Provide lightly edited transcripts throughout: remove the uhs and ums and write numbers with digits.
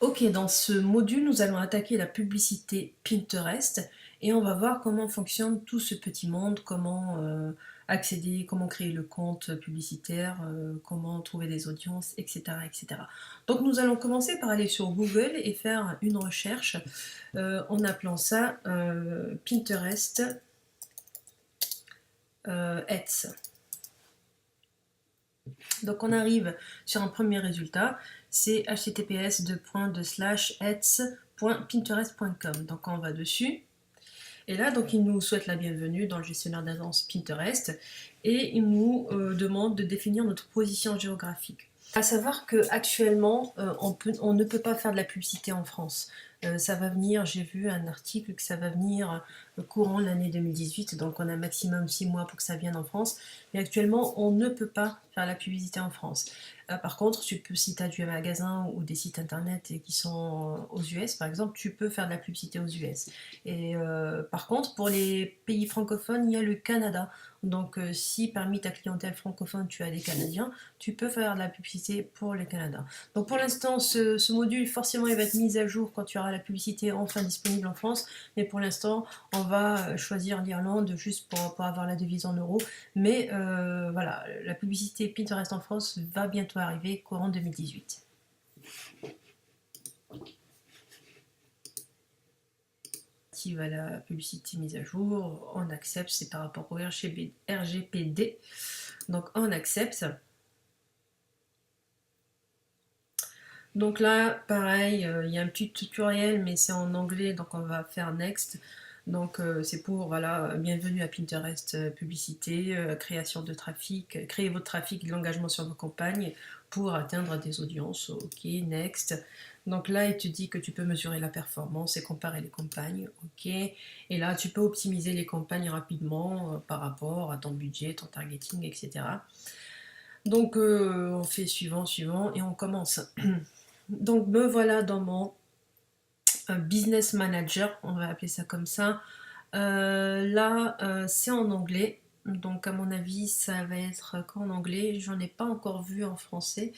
Ok, dans ce module, nous allons attaquer la publicité Pinterest et on va voir comment fonctionne tout ce petit monde, comment accéder, comment créer le compte publicitaire, comment trouver des audiences, etc., etc. Donc nous allons commencer par aller sur Google et faire une recherche en appelant ça Pinterest Ads. Donc on arrive sur un premier résultat, c'est https://ads.pinterest.com. Donc on va dessus. Et là, donc, il nous souhaite la bienvenue dans le gestionnaire d'annonces Pinterest et il nous demande de définir notre position géographique. À savoir qu'actuellement, on ne peut pas faire de la publicité en France. Ça va venir, j'ai vu un article que ça va venir courant l'année 2018, donc on a maximum 6 mois pour que ça vienne en France. Mais actuellement, on ne peut pas faire la publicité en France. Par contre, tu peux, si tu as du magasin ou des sites internet qui sont aux US, par exemple, tu peux faire de la publicité aux US. Et par contre, pour les pays francophones, il y a le Canada. Donc, si parmi ta clientèle francophone, tu as des Canadiens, tu peux faire de la publicité pour le Canada. Donc, pour l'instant, ce module, forcément, il va être mis à jour quand tu auras la publicité enfin disponible en France. Mais pour l'instant, on va choisir l'Irlande juste pour avoir la devise en euros. Mais voilà, la publicité Pinterest en France va bientôt arriver, courant 2018. À la publicité mise à jour, on accepte, c'est par rapport au RGPD, donc on accepte. Donc là, pareil, il y a un petit tutoriel, mais c'est en anglais, donc on va faire next. Donc c'est pour, voilà, bienvenue à Pinterest publicité, création de trafic, créer votre trafic et de l'engagement sur vos campagnes pour atteindre des audiences. Ok, next. Donc là, il te dit que tu peux mesurer la performance et comparer les campagnes. Ok. Et là, tu peux optimiser les campagnes rapidement par rapport à ton budget, ton targeting, etc. Donc on fait suivant, suivant et on commence. Donc me voilà dans mon business manager, on va appeler ça comme ça. Là, c'est en anglais. Donc à mon avis, ça va être qu'en anglais. J'en ai pas encore vu en français.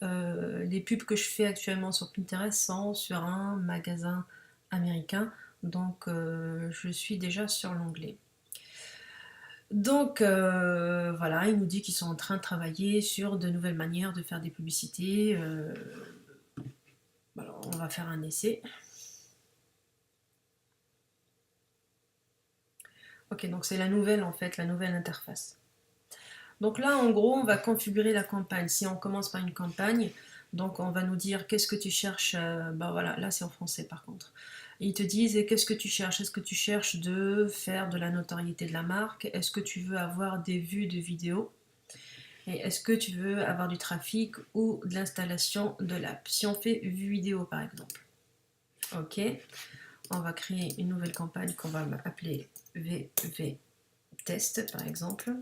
Les pubs que je fais actuellement sur Pinterest sont sur un magasin américain. Donc je suis déjà sur l'onglet. Donc voilà, il nous dit qu'ils sont en train de travailler sur de nouvelles manières de faire des publicités. Alors, on va faire un essai. Ok, donc c'est la nouvelle en fait, la nouvelle interface. Donc là, en gros, on va configurer la campagne. Si on commence par une campagne, donc on va nous dire qu'est-ce que tu cherches. Bah voilà, là c'est en français par contre. Ils te disent qu'est-ce que tu cherches. Est-ce que tu cherches de faire de la notoriété de la marque? Est-ce que tu veux avoir des vues de vidéos? Et est-ce que tu veux avoir du trafic ou de l'installation de l'app? Si on fait vue vidéo par exemple. Ok, on va créer une nouvelle campagne qu'on va appeler VV Test par exemple.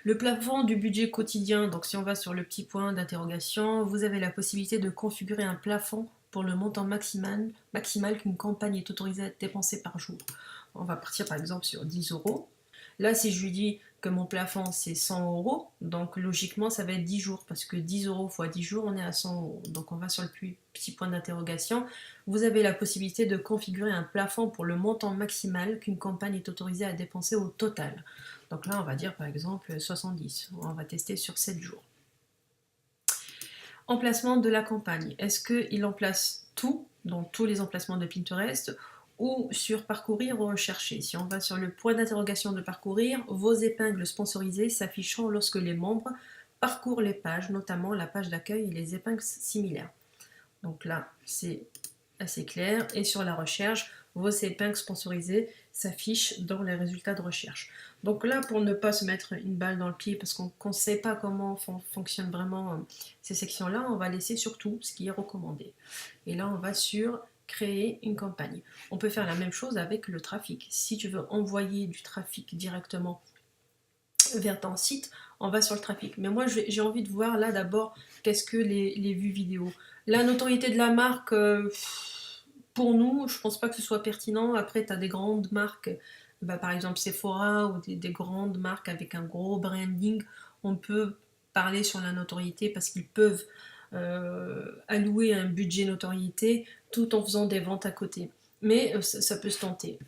Le plafond du budget quotidien, donc si on va sur le petit point d'interrogation, vous avez la possibilité de configurer un plafond pour le montant maximal qu'une campagne est autorisée à dépenser par jour. On va partir par exemple sur 10 euros. Là, si je lui dis que mon plafond c'est 100 euros, donc logiquement ça va être 10 jours, parce que 10 euros x 10 jours, on est à 100 euros. Donc on va sur le petit point d'interrogation. Vous avez la possibilité de configurer un plafond pour le montant maximal qu'une campagne est autorisée à dépenser au total. Donc là, on va dire par exemple 70. On va tester sur 7 jours. Emplacement de la campagne. Est-ce qu'il emplace tout, donc tous les emplacements de Pinterest, ou sur parcourir ou rechercher? Si on va sur le point d'interrogation de parcourir, vos épingles sponsorisées s'afficheront lorsque les membres parcourent les pages, notamment la page d'accueil et les épingles similaires. Donc là, c'est assez clair. Et sur la recherche, vos épingles sponsorisées s'affichent dans les résultats de recherche. Donc là, pour ne pas se mettre une balle dans le pied, parce qu'on ne sait pas comment fonctionnent vraiment ces sections-là, on va laisser surtout ce qui est recommandé. Et là, on va sur créer une campagne. On peut faire la même chose avec le trafic. Si tu veux envoyer du trafic directement vers ton site, on va sur le trafic. Mais moi, j'ai envie de voir là d'abord, qu'est-ce que les vues vidéo. La notoriété de la marque, pour nous, je pense pas que ce soit pertinent. Après, tu as des grandes marques, bah, par exemple Sephora, ou des grandes marques avec un gros branding. On peut parler sur la notoriété parce qu'ils peuvent allouer un budget notoriété tout en faisant des ventes à côté. Mais ça peut se tenter.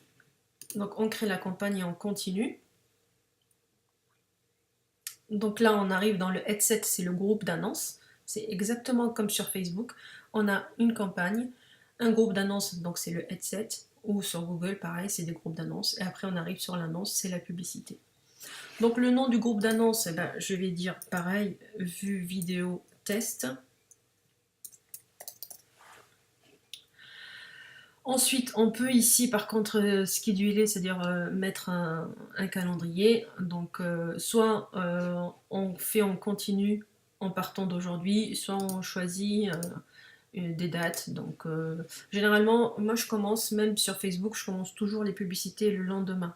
Donc on crée la campagne et on continue. Donc là, on arrive dans le headset, c'est le groupe d'annonces. C'est exactement comme sur Facebook. On a une campagne, un groupe d'annonces, donc c'est le headset. Ou sur Google, pareil, c'est des groupes d'annonces. Et après, on arrive sur l'annonce, c'est la publicité. Donc le nom du groupe d'annonces, eh ben, je vais dire pareil, vue vidéo test. Ensuite, on peut ici, par contre, scheduler, c'est-à-dire mettre un calendrier. Donc, soit on fait en continu en partant d'aujourd'hui, soit on choisit des dates. Donc, généralement, moi, je commence, même sur Facebook, je commence toujours les publicités le lendemain.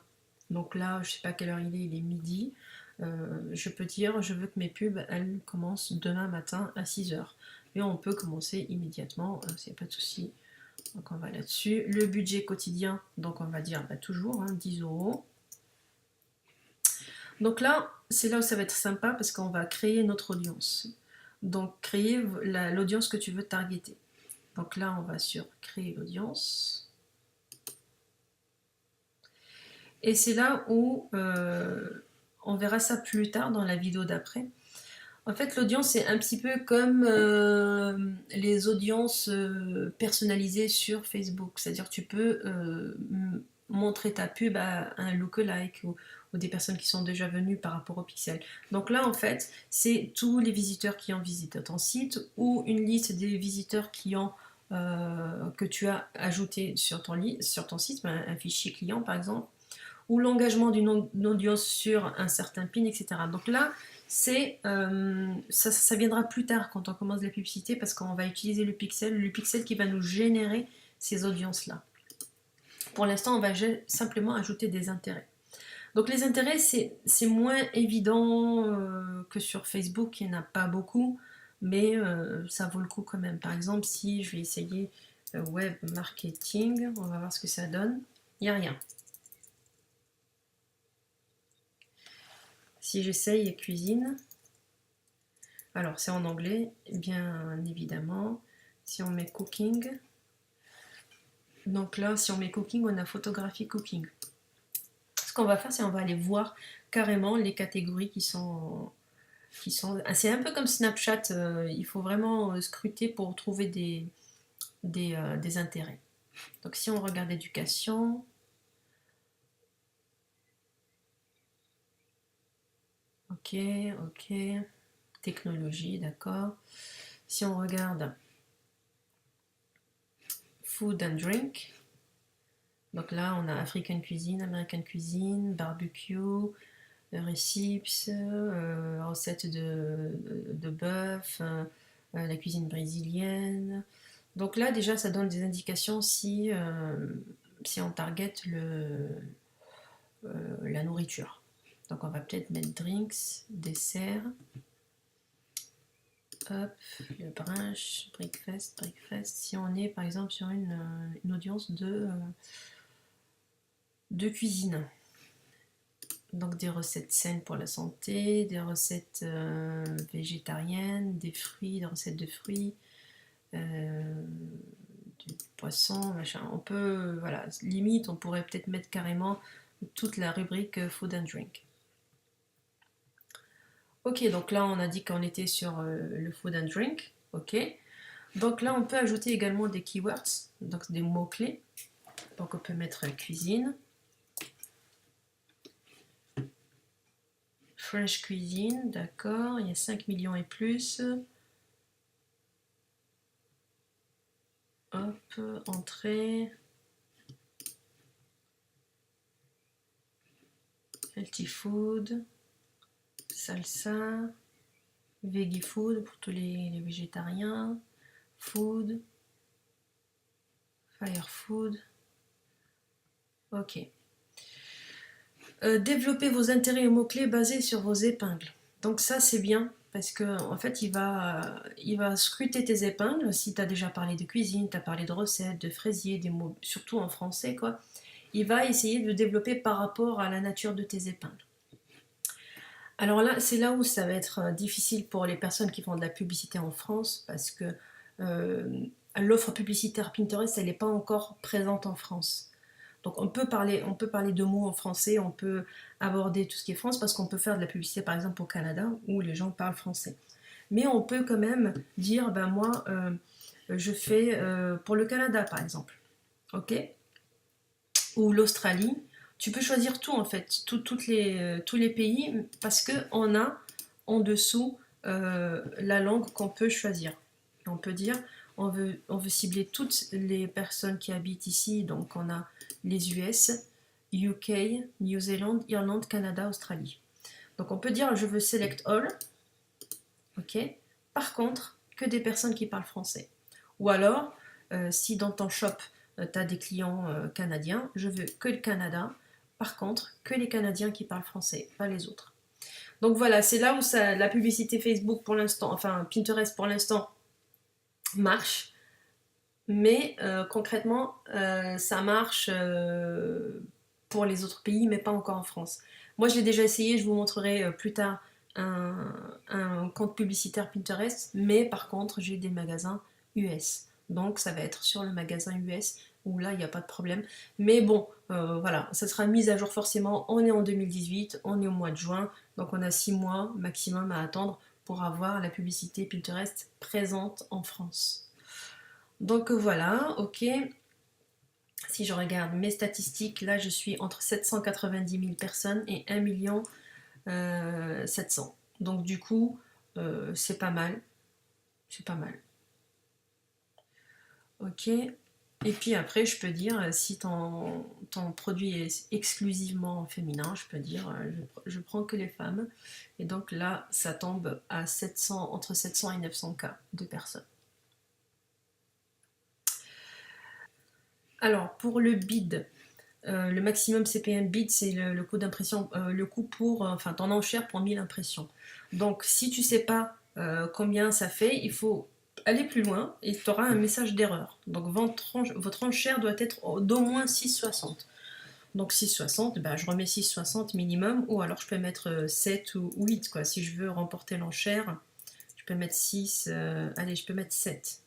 Donc là, je sais pas à quelle heure il est midi. Je peux dire, je veux que mes pubs, elles commencent demain matin à 6h. Et on peut commencer immédiatement, c'est pas de souci. Donc on va là-dessus. Le budget quotidien, donc on va dire bah, toujours 10 euros. Donc là, c'est là où ça va être sympa parce qu'on va créer notre audience. Donc créer l'audience que tu veux targeter. Donc là, on va sur créer l'audience. Et c'est là où on verra ça plus tard dans la vidéo d'après. En fait, l'audience, c'est un petit peu comme les audiences personnalisées sur Facebook. C'est-à-dire que tu peux montrer ta pub à un lookalike ou des personnes qui sont déjà venues par rapport au pixel. Donc là, en fait, c'est tous les visiteurs qui ont visité ton site ou une liste des visiteurs que tu as ajouté sur ton site, un fichier client par exemple, ou l'engagement d'une audience sur un certain pin, etc. Donc là, ça viendra plus tard quand on commence la publicité parce qu'on va utiliser le pixel qui va nous générer ces audiences-là. Pour l'instant, on va simplement ajouter des intérêts. Donc les intérêts, c'est moins évident que sur Facebook, il n'y en a pas beaucoup, mais ça vaut le coup quand même. Par exemple, si je vais essayer web marketing, on va voir ce que ça donne. Il n'y a rien. Si j'essaye cuisine, alors c'est en anglais, bien évidemment. Si on met cooking, donc là, si on met cooking, on a photographie cooking. Ce qu'on va faire, c'est on va aller voir carrément les catégories qui sont. C'est un peu comme Snapchat, il faut vraiment scruter pour trouver des intérêts. Donc si on regarde éducation, ok, technologie, d'accord. Si on regarde food and drink, donc là on a African cuisine, American cuisine, barbecue, récipes, recettes de bœuf, la cuisine brésilienne. Donc là déjà ça donne des indications si on target la nourriture. Donc on va peut-être mettre drinks, dessert. Hop, le brunch, breakfast. Si on est par exemple sur une audience de cuisine. Donc des recettes saines pour la santé, des recettes végétariennes, des recettes de fruits, du poisson, machin. On peut, voilà, limite, on pourrait peut-être mettre carrément toute la rubrique food and drink. Ok, donc là on a dit qu'on était sur le food and drink. Ok. Donc là on peut ajouter également des keywords, donc des mots-clés. Donc on peut mettre cuisine, French cuisine, d'accord, il y a 5 millions et plus. Hop, entrée. Healthy food, salsa, veggie food pour tous les végétariens, food, fire food. Ok. Développer vos intérêts et mots-clés basés sur vos épingles. Donc ça c'est bien parce que en fait il va scruter tes épingles. Si tu as déjà parlé de cuisine, tu as parlé de recettes, de fraisiers, des mots surtout en français quoi. Il va essayer de développer par rapport à la nature de tes épingles. Alors là, c'est là où ça va être difficile pour les personnes qui font de la publicité en France parce que l'offre publicitaire Pinterest, elle n'est pas encore présente en France. Donc on peut parler de mots en français, on peut aborder tout ce qui est France parce qu'on peut faire de la publicité par exemple au Canada où les gens parlent français. Mais on peut quand même dire, ben moi, je fais pour le Canada par exemple, ok? Ou l'Australie. Tu peux choisir tout en fait, tous les pays parce qu'on a en dessous la langue qu'on peut choisir. On peut dire, on veut cibler toutes les personnes qui habitent ici, donc on a les US, UK, New Zealand, Irlande, Canada, Australie. Donc on peut dire je veux select all, ok. Par contre, que des personnes qui parlent français. Ou alors, si dans ton shop tu as des clients canadiens, je veux que le Canada. Par contre, que les Canadiens qui parlent français, pas les autres. Donc voilà, c'est là où la publicité Facebook pour l'instant, enfin Pinterest pour l'instant marche. Mais concrètement, ça marche pour les autres pays, mais pas encore en France. Moi, je l'ai déjà essayé, je vous montrerai plus tard un compte publicitaire Pinterest, mais par contre, j'ai des magasins US. Donc, ça va être sur le magasin US, où là, il n'y a pas de problème. Mais bon, voilà, ça sera mis à jour forcément. On est en 2018, on est au mois de juin, donc on a 6 mois maximum à attendre pour avoir la publicité Pinterest présente en France. Donc voilà, ok. Si je regarde mes statistiques, là je suis entre 790 000 personnes et 1 700 000. Donc du coup, c'est pas mal. C'est pas mal. Ok. Et puis après, je peux dire, si ton produit est exclusivement féminin, je peux dire, je prends que les femmes. Et donc là, ça tombe à 700, entre 700 et 900 cas de personnes. Alors, pour le bid, le maximum CPM bid, c'est le coût d'impression, le coût pour, enfin, ton enchère pour 1000 impressions. Donc, si tu sais pas combien ça fait, il faut aller plus loin et tu auras un message d'erreur. Donc, votre enchère doit être d'au moins 6,60. Donc, 6,60, ben, je remets 6,60 minimum, ou alors je peux mettre 7 ou 8, quoi. Si je veux remporter l'enchère, je peux mettre 6, allez, je peux mettre 7.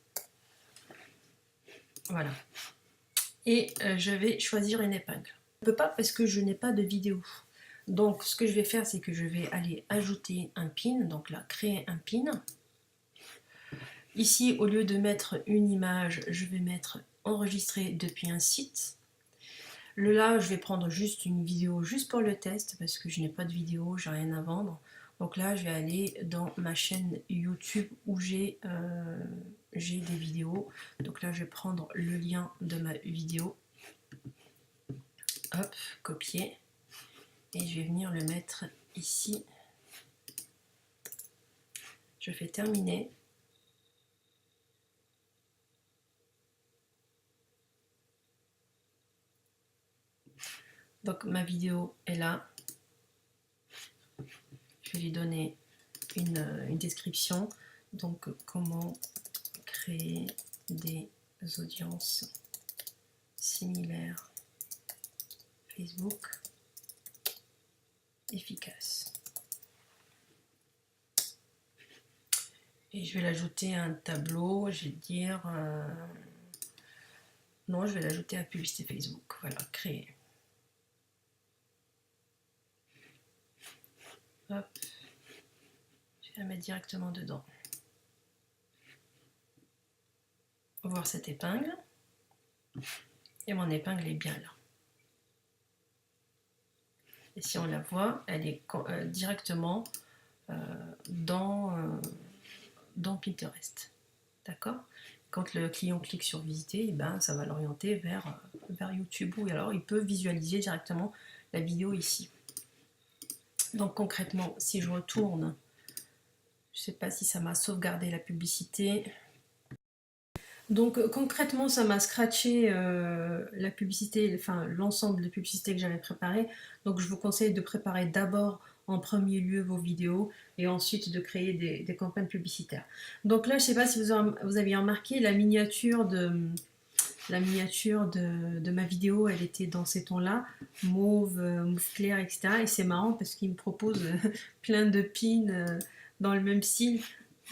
Voilà. Et je vais choisir une épingle. Je ne peux pas parce que je n'ai pas de vidéo. Donc ce que je vais faire, c'est que je vais aller ajouter un pin. Donc là, créer un pin. Ici, au lieu de mettre une image, je vais mettre enregistrer depuis un site. Là, je vais prendre juste une vidéo juste pour le test parce que je n'ai pas de vidéo, j'ai rien à vendre. Donc là, je vais aller dans ma chaîne YouTube où j'ai des vidéos. Donc là, je vais prendre le lien de ma vidéo. Hop, copier. Et je vais venir le mettre ici. Je fais terminer. Donc ma vidéo est là. Je vais lui donner une description. Donc comment créer des audiences similaires Facebook efficaces. Et je vais l'ajouter à un tableau, je vais dire... non, je vais l'ajouter à publicité Facebook. Voilà, créer. Hop. Je vais la mettre directement dedans. On va voir cette épingle. Et mon épingle est bien là. Et si on la voit, elle est directement dans Pinterest. D'accord? Quand le client clique sur visiter, eh ben, ça va l'orienter vers YouTube, ou alors il peut visualiser directement la vidéo ici. Donc concrètement, si je retourne, je ne sais pas si ça m'a sauvegardé la publicité. Donc concrètement, ça m'a scratché la publicité, enfin l'ensemble des publicités que j'avais préparées. Donc je vous conseille de préparer d'abord en premier lieu vos vidéos et ensuite de créer des campagnes publicitaires. Donc là, je ne sais pas si vous aviez remarqué la miniature de ma vidéo, elle était dans ces tons-là, mauve, mauve clair, etc. Et c'est marrant parce qu'il me propose plein de pins dans le même style.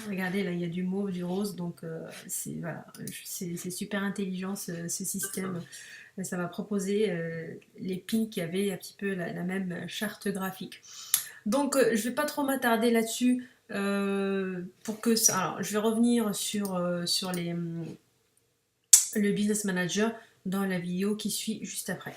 Regardez, là, il y a du mauve, du rose, donc c'est voilà, c'est super intelligent ce système. Ça va proposer les pins qui avaient un petit peu la même charte graphique. Donc, je ne vais pas trop m'attarder là-dessus. Alors, je vais revenir sur le business manager dans la vidéo qui suit juste après.